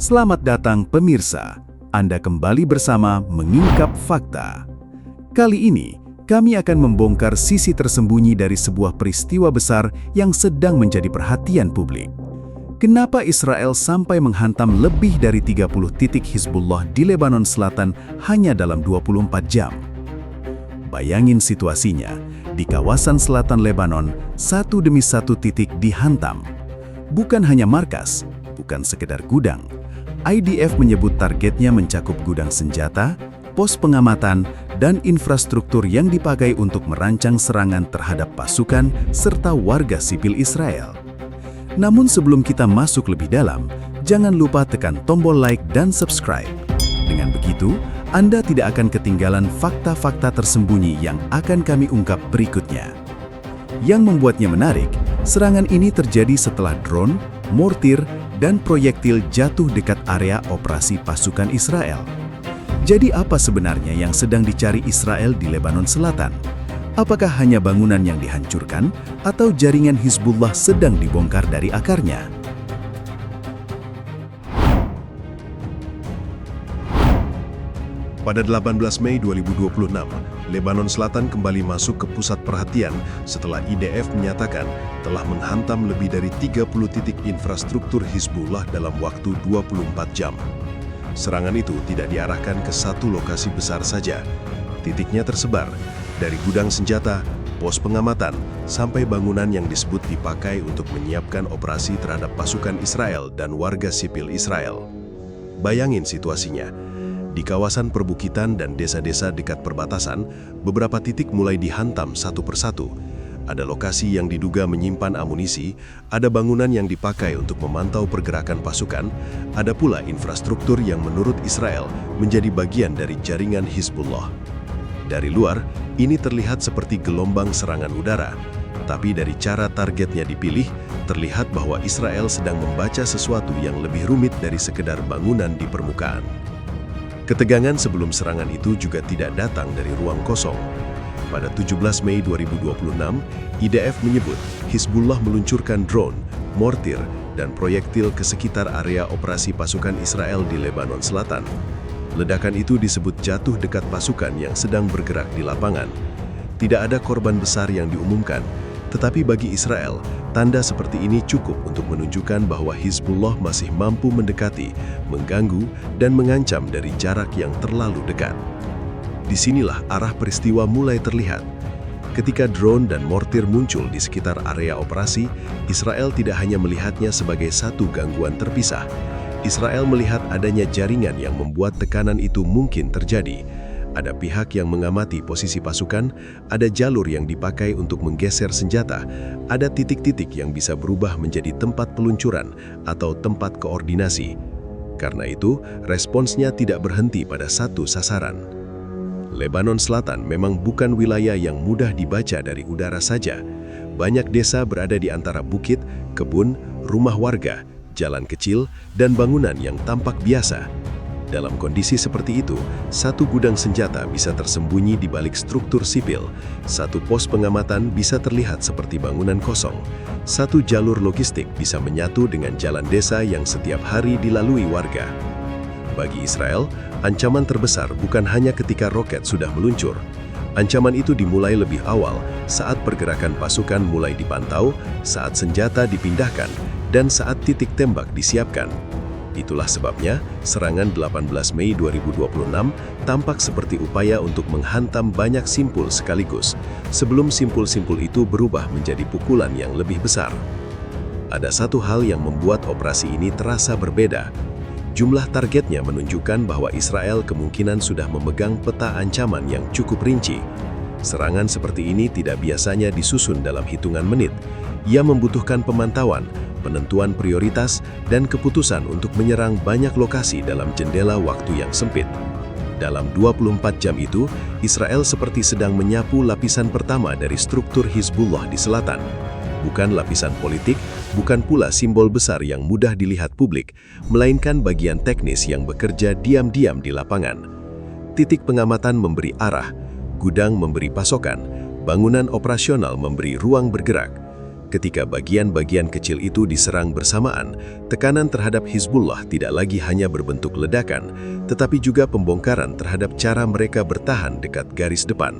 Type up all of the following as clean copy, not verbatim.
Selamat datang pemirsa, Anda kembali bersama Mengungkap Fakta. Kali ini, kami akan membongkar sisi tersembunyi dari sebuah peristiwa besar yang sedang menjadi perhatian publik. Kenapa Israel sampai menghantam lebih dari 30 titik Hizbullah di Lebanon Selatan hanya dalam 24 jam? Bayangin situasinya, di kawasan selatan Lebanon, satu demi satu titik dihantam. Bukan hanya markas, bukan sekedar gudang. IDF menyebut targetnya mencakup gudang senjata, pos pengamatan, dan infrastruktur yang dipakai untuk merancang serangan terhadap pasukan serta warga sipil Israel. Namun sebelum kita masuk lebih dalam, jangan lupa tekan tombol like dan subscribe. Dengan begitu, Anda tidak akan ketinggalan fakta-fakta tersembunyi yang akan kami ungkap berikutnya. Yang membuatnya menarik, serangan ini terjadi setelah drone, mortir, dan proyektil jatuh dekat area operasi pasukan Israel. Jadi apa sebenarnya yang sedang dicari Israel di Lebanon Selatan? Apakah hanya bangunan yang dihancurkan atau jaringan Hizbullah sedang dibongkar dari akarnya? Pada 18 Mei 2026, Lebanon Selatan kembali masuk ke pusat perhatian setelah IDF menyatakan telah menghantam lebih dari 30 titik infrastruktur Hizbullah dalam waktu 24 jam. Serangan itu tidak diarahkan ke satu lokasi besar saja. Titiknya tersebar dari gudang senjata, pos pengamatan, sampai bangunan yang disebut dipakai untuk menyiapkan operasi terhadap pasukan Israel dan warga sipil Israel. Bayangin situasinya. Di kawasan perbukitan dan desa-desa dekat perbatasan, beberapa titik mulai dihantam satu persatu. Ada lokasi yang diduga menyimpan amunisi, ada bangunan yang dipakai untuk memantau pergerakan pasukan, ada pula infrastruktur yang menurut Israel menjadi bagian dari jaringan Hizbullah. Dari luar, ini terlihat seperti gelombang serangan udara, tapi dari cara targetnya dipilih, terlihat bahwa Israel sedang membaca sesuatu yang lebih rumit dari sekedar bangunan di permukaan. Ketegangan sebelum serangan itu juga tidak datang dari ruang kosong. Pada 17 Mei 2026, IDF menyebut Hizbullah meluncurkan drone, mortir, dan proyektil ke sekitar area operasi pasukan Israel di Lebanon Selatan. Ledakan itu disebut jatuh dekat pasukan yang sedang bergerak di lapangan. Tidak ada korban besar yang diumumkan, tetapi bagi Israel, tanda seperti ini cukup untuk menunjukkan bahwa Hizbullah masih mampu mendekati, mengganggu, dan mengancam dari jarak yang terlalu dekat. Disinilah arah peristiwa mulai terlihat. Ketika drone dan mortir muncul di sekitar area operasi, Israel tidak hanya melihatnya sebagai satu gangguan terpisah. Israel melihat adanya jaringan yang membuat tekanan itu mungkin terjadi. Ada pihak yang mengamati posisi pasukan, ada jalur yang dipakai untuk menggeser senjata, ada titik-titik yang bisa berubah menjadi tempat peluncuran atau tempat koordinasi. Karena itu, responsnya tidak berhenti pada satu sasaran. Lebanon Selatan memang bukan wilayah yang mudah dibaca dari udara saja. Banyak desa berada di antara bukit, kebun, rumah warga, jalan kecil, dan bangunan yang tampak biasa. Dalam kondisi seperti itu, satu gudang senjata bisa tersembunyi di balik struktur sipil, satu pos pengamatan bisa terlihat seperti bangunan kosong, satu jalur logistik bisa menyatu dengan jalan desa yang setiap hari dilalui warga. Bagi Israel, ancaman terbesar bukan hanya ketika roket sudah meluncur. Ancaman itu dimulai lebih awal, saat pergerakan pasukan mulai dipantau, saat senjata dipindahkan, dan saat titik tembak disiapkan. Itulah sebabnya, serangan 18 Mei 2026 tampak seperti upaya untuk menghantam banyak simpul sekaligus, sebelum simpul-simpul itu berubah menjadi pukulan yang lebih besar. Ada satu hal yang membuat operasi ini terasa berbeda. Jumlah targetnya menunjukkan bahwa Israel kemungkinan sudah memegang peta ancaman yang cukup rinci. Serangan seperti ini tidak biasanya disusun dalam hitungan menit. Ia membutuhkan pemantauan, penentuan prioritas, dan keputusan untuk menyerang banyak lokasi dalam jendela waktu yang sempit. Dalam 24 jam itu, Israel seperti sedang menyapu lapisan pertama dari struktur Hizbullah di selatan. Bukan lapisan politik, bukan pula simbol besar yang mudah dilihat publik, melainkan bagian teknis yang bekerja diam-diam di lapangan. Titik pengamatan memberi arah, gudang memberi pasokan, bangunan operasional memberi ruang bergerak. Ketika bagian-bagian kecil itu diserang bersamaan, tekanan terhadap Hizbullah tidak lagi hanya berbentuk ledakan, tetapi juga pembongkaran terhadap cara mereka bertahan dekat garis depan.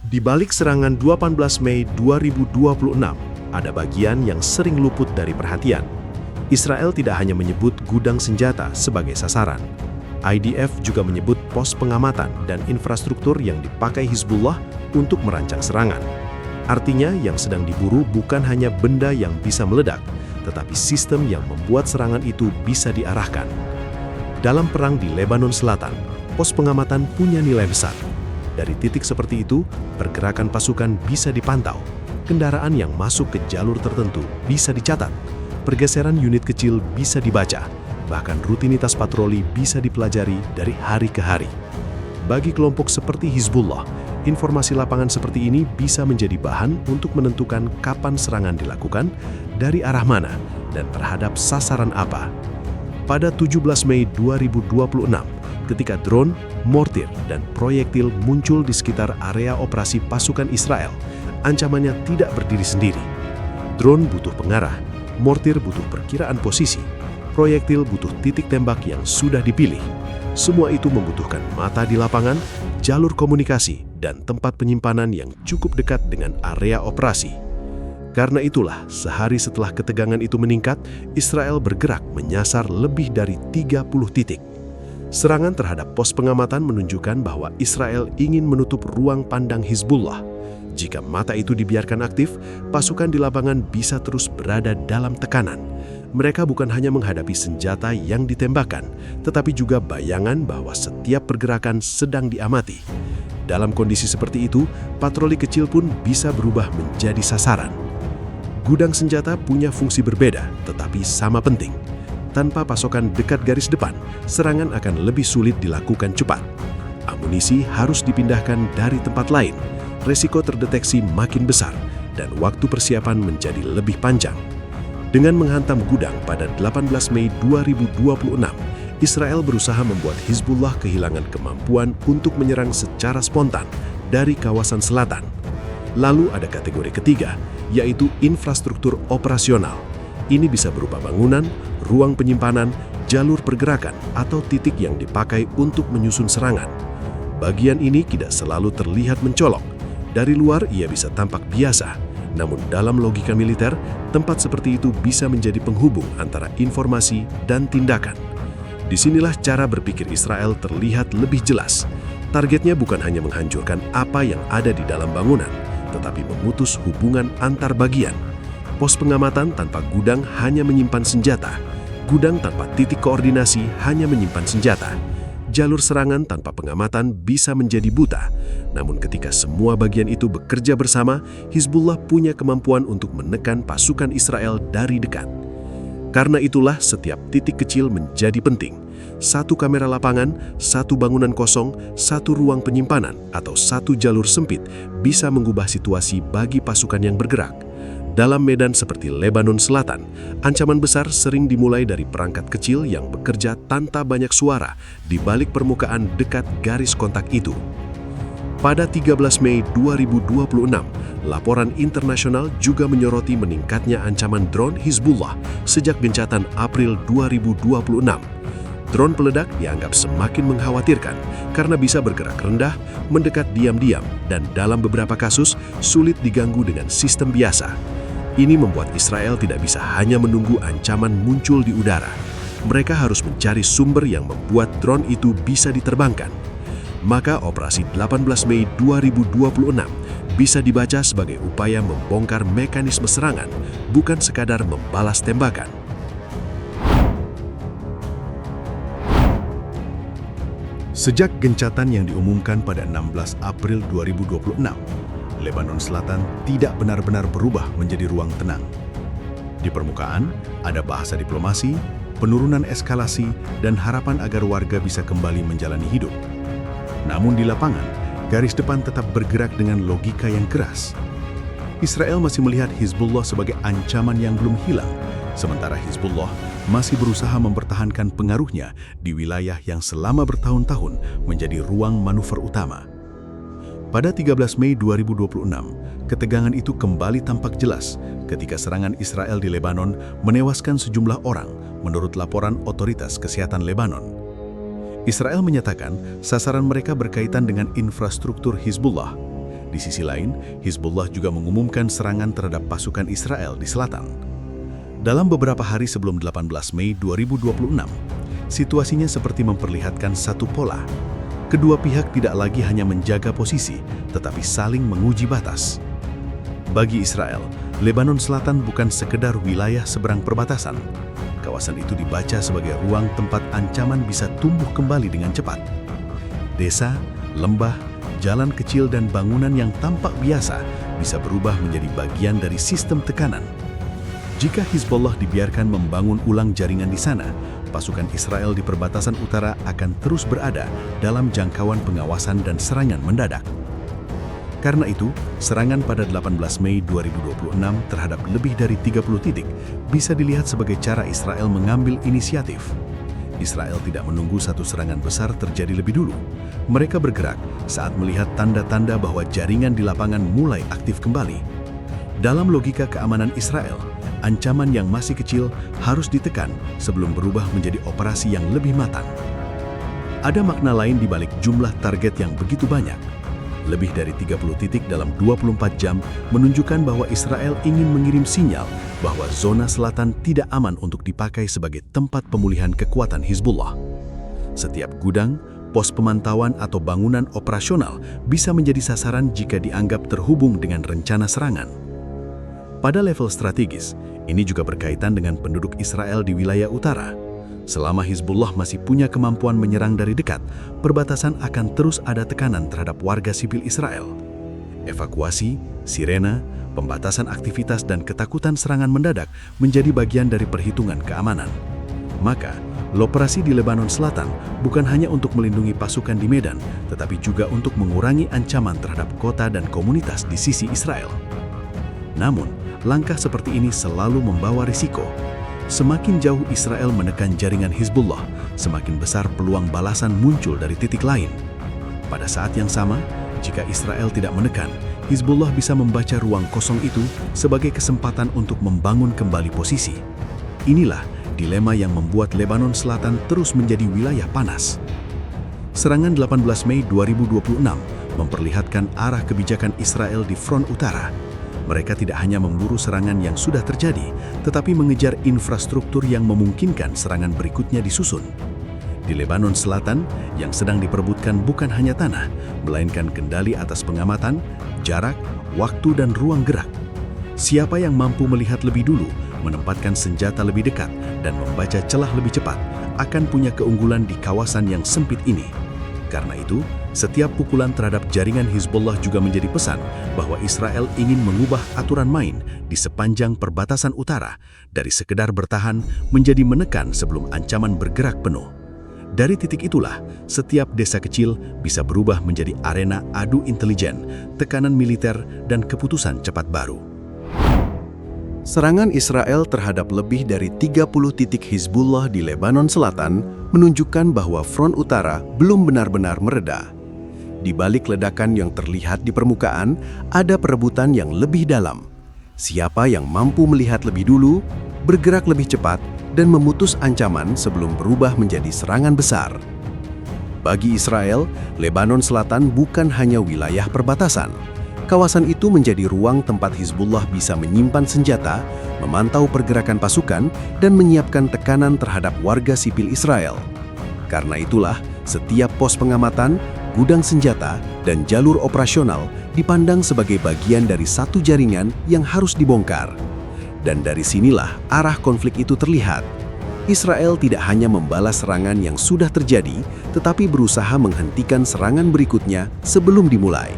Di balik serangan 18 Mei 2026, ada bagian yang sering luput dari perhatian. Israel tidak hanya menyebut gudang senjata sebagai sasaran. IDF juga menyebut pos pengamatan dan infrastruktur yang dipakai Hizbullah untuk merancang serangan. Artinya, yang sedang diburu bukan hanya benda yang bisa meledak, tetapi sistem yang membuat serangan itu bisa diarahkan. Dalam perang di Lebanon Selatan, pos pengamatan punya nilai besar. Dari titik seperti itu, pergerakan pasukan bisa dipantau, kendaraan yang masuk ke jalur tertentu bisa dicatat, pergeseran unit kecil bisa dibaca, bahkan rutinitas patroli bisa dipelajari dari hari ke hari. Bagi kelompok seperti Hizbullah, informasi lapangan seperti ini bisa menjadi bahan untuk menentukan kapan serangan dilakukan, dari arah mana, dan terhadap sasaran apa. Pada 17 Mei 2026, ketika drone, mortir, dan proyektil muncul di sekitar area operasi pasukan Israel, ancamannya tidak berdiri sendiri. Drone butuh pengarah, mortir butuh perkiraan posisi, proyektil butuh titik tembak yang sudah dipilih. Semua itu membutuhkan mata di lapangan, jalur komunikasi, dan tempat penyimpanan yang cukup dekat dengan area operasi. Karena itulah, sehari setelah ketegangan itu meningkat, Israel bergerak menyasar lebih dari 30 titik. Serangan terhadap pos pengamatan menunjukkan bahwa Israel ingin menutup ruang pandang Hizbullah. Jika mata itu dibiarkan aktif, pasukan di lapangan bisa terus berada dalam tekanan. Mereka bukan hanya menghadapi senjata yang ditembakkan, tetapi juga bayangan bahwa setiap pergerakan sedang diamati. Dalam kondisi seperti itu, patroli kecil pun bisa berubah menjadi sasaran. Gudang senjata punya fungsi berbeda, tetapi sama penting. Tanpa pasokan dekat garis depan, serangan akan lebih sulit dilakukan cepat. Amunisi harus dipindahkan dari tempat lain, resiko terdeteksi makin besar, dan waktu persiapan menjadi lebih panjang. Dengan menghantam gudang pada 18 Mei 2026, Israel berusaha membuat Hizbullah kehilangan kemampuan untuk menyerang secara spontan dari kawasan selatan. Lalu ada kategori ketiga, yaitu infrastruktur operasional. Ini bisa berupa bangunan, ruang penyimpanan, jalur pergerakan, atau titik yang dipakai untuk menyusun serangan. Bagian ini tidak selalu terlihat mencolok. Dari luar ia bisa tampak biasa, namun dalam logika militer, tempat seperti itu bisa menjadi penghubung antara informasi dan tindakan. Disinilah cara berpikir Israel terlihat lebih jelas. Targetnya bukan hanya menghancurkan apa yang ada di dalam bangunan, tetapi memutus hubungan antar bagian. Pos pengamatan tanpa gudang hanya menyimpan senjata. Gudang tanpa titik koordinasi hanya menyimpan senjata. Jalur serangan tanpa pengamatan bisa menjadi buta. Namun ketika semua bagian itu bekerja bersama, Hizbullah punya kemampuan untuk menekan pasukan Israel dari dekat. Karena itulah setiap titik kecil menjadi penting. Satu kamera lapangan, satu bangunan kosong, satu ruang penyimpanan, atau satu jalur sempit bisa mengubah situasi bagi pasukan yang bergerak. Dalam medan seperti Lebanon Selatan, ancaman besar sering dimulai dari perangkat kecil yang bekerja tanpa banyak suara di balik permukaan dekat garis kontak itu. Pada 13 Mei 2026, laporan internasional juga menyoroti meningkatnya ancaman drone Hizbullah sejak gencatan April 2026. Drone peledak dianggap semakin mengkhawatirkan karena bisa bergerak rendah, mendekat diam-diam, dan dalam beberapa kasus sulit diganggu dengan sistem biasa. Ini membuat Israel tidak bisa hanya menunggu ancaman muncul di udara. Mereka harus mencari sumber yang membuat drone itu bisa diterbangkan. Maka operasi 18 Mei 2026 bisa dibaca sebagai upaya membongkar mekanisme serangan, bukan sekadar membalas tembakan. Sejak gencatan yang diumumkan pada 16 April 2026, Lebanon Selatan tidak benar-benar berubah menjadi ruang tenang. Di permukaan, ada bahasa diplomasi, penurunan eskalasi, dan harapan agar warga bisa kembali menjalani hidup. Namun di lapangan, garis depan tetap bergerak dengan logika yang keras. Israel masih melihat Hizbullah sebagai ancaman yang belum hilang, sementara Hizbullah masih berusaha mempertahankan pengaruhnya di wilayah yang selama bertahun-tahun menjadi ruang manuver utama. Pada 13 Mei 2026, ketegangan itu kembali tampak jelas ketika serangan Israel di Lebanon menewaskan sejumlah orang menurut laporan otoritas kesehatan Lebanon. Israel menyatakan sasaran mereka berkaitan dengan infrastruktur Hizbullah. Di sisi lain, Hizbullah juga mengumumkan serangan terhadap pasukan Israel di selatan. Dalam beberapa hari sebelum 18 Mei 2026, situasinya seperti memperlihatkan satu pola. Kedua pihak tidak lagi hanya menjaga posisi, tetapi saling menguji batas. Bagi Israel, Lebanon Selatan bukan sekedar wilayah seberang perbatasan. Kawasan itu dibaca sebagai ruang tempat ancaman bisa tumbuh kembali dengan cepat. Desa, lembah, jalan kecil dan bangunan yang tampak biasa bisa berubah menjadi bagian dari sistem tekanan. Jika Hizbullah dibiarkan membangun ulang jaringan di sana, pasukan Israel di perbatasan utara akan terus berada dalam jangkauan pengawasan dan serangan mendadak. Karena itu, serangan pada 18 Mei 2026 terhadap lebih dari 30 titik bisa dilihat sebagai cara Israel mengambil inisiatif. Israel tidak menunggu satu serangan besar terjadi lebih dulu. Mereka bergerak saat melihat tanda-tanda bahwa jaringan di lapangan mulai aktif kembali. Dalam logika keamanan Israel, ancaman yang masih kecil harus ditekan sebelum berubah menjadi operasi yang lebih matang. Ada makna lain di balik jumlah target yang begitu banyak. Lebih dari 30 titik dalam 24 jam menunjukkan bahwa Israel ingin mengirim sinyal bahwa zona selatan tidak aman untuk dipakai sebagai tempat pemulihan kekuatan Hizbullah. Setiap gudang, pos pemantauan atau bangunan operasional bisa menjadi sasaran jika dianggap terhubung dengan rencana serangan. Pada level strategis, ini juga berkaitan dengan penduduk Israel di wilayah utara. Selama Hizbullah masih punya kemampuan menyerang dari dekat, perbatasan akan terus ada tekanan terhadap warga sipil Israel. Evakuasi, sirena, pembatasan aktivitas dan ketakutan serangan mendadak menjadi bagian dari perhitungan keamanan. Maka, operasi di Lebanon Selatan bukan hanya untuk melindungi pasukan di Medan, tetapi juga untuk mengurangi ancaman terhadap kota dan komunitas di sisi Israel. Namun, langkah seperti ini selalu membawa risiko. Semakin jauh Israel menekan jaringan Hizbullah, semakin besar peluang balasan muncul dari titik lain. Pada saat yang sama, jika Israel tidak menekan, Hizbullah bisa membaca ruang kosong itu sebagai kesempatan untuk membangun kembali posisi. Inilah dilema yang membuat Lebanon Selatan terus menjadi wilayah panas. Serangan 18 Mei 2026 memperlihatkan arah kebijakan Israel di front utara. Mereka tidak hanya memburu serangan yang sudah terjadi, tetapi mengejar infrastruktur yang memungkinkan serangan berikutnya disusun. Di Lebanon Selatan, yang sedang diperebutkan bukan hanya tanah, melainkan kendali atas pengamatan, jarak, waktu dan ruang gerak. Siapa yang mampu melihat lebih dulu, menempatkan senjata lebih dekat, dan membaca celah lebih cepat, akan punya keunggulan di kawasan yang sempit ini. Karena itu, setiap pukulan terhadap jaringan Hizbullah juga menjadi pesan bahwa Israel ingin mengubah aturan main di sepanjang perbatasan utara dari sekedar bertahan menjadi menekan sebelum ancaman bergerak penuh. Dari titik itulah, setiap desa kecil bisa berubah menjadi arena adu intelijen, tekanan militer, dan keputusan cepat baru. Serangan Israel terhadap lebih dari 30 titik Hizbullah di Lebanon Selatan menunjukkan bahwa front utara belum benar-benar mereda. Di balik ledakan yang terlihat di permukaan, ada perebutan yang lebih dalam. Siapa yang mampu melihat lebih dulu, bergerak lebih cepat, dan memutus ancaman sebelum berubah menjadi serangan besar. Bagi Israel, Lebanon Selatan bukan hanya wilayah perbatasan. Kawasan itu menjadi ruang tempat Hizbullah bisa menyimpan senjata, memantau pergerakan pasukan, dan menyiapkan tekanan terhadap warga sipil Israel. Karena itulah, setiap pos pengamatan, gudang senjata, dan jalur operasional dipandang sebagai bagian dari satu jaringan yang harus dibongkar. Dan dari sinilah arah konflik itu terlihat. Israel tidak hanya membalas serangan yang sudah terjadi, tetapi berusaha menghentikan serangan berikutnya sebelum dimulai.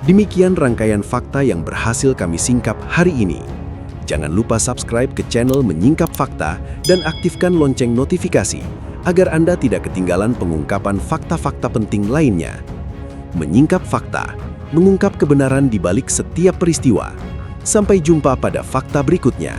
Demikian rangkaian fakta yang berhasil kami singkap hari ini. Jangan lupa subscribe ke channel Menyingkap Fakta dan aktifkan lonceng notifikasi agar Anda tidak ketinggalan pengungkapan fakta-fakta penting lainnya. Menyingkap Fakta, mengungkap kebenaran di balik setiap peristiwa. Sampai jumpa pada fakta berikutnya.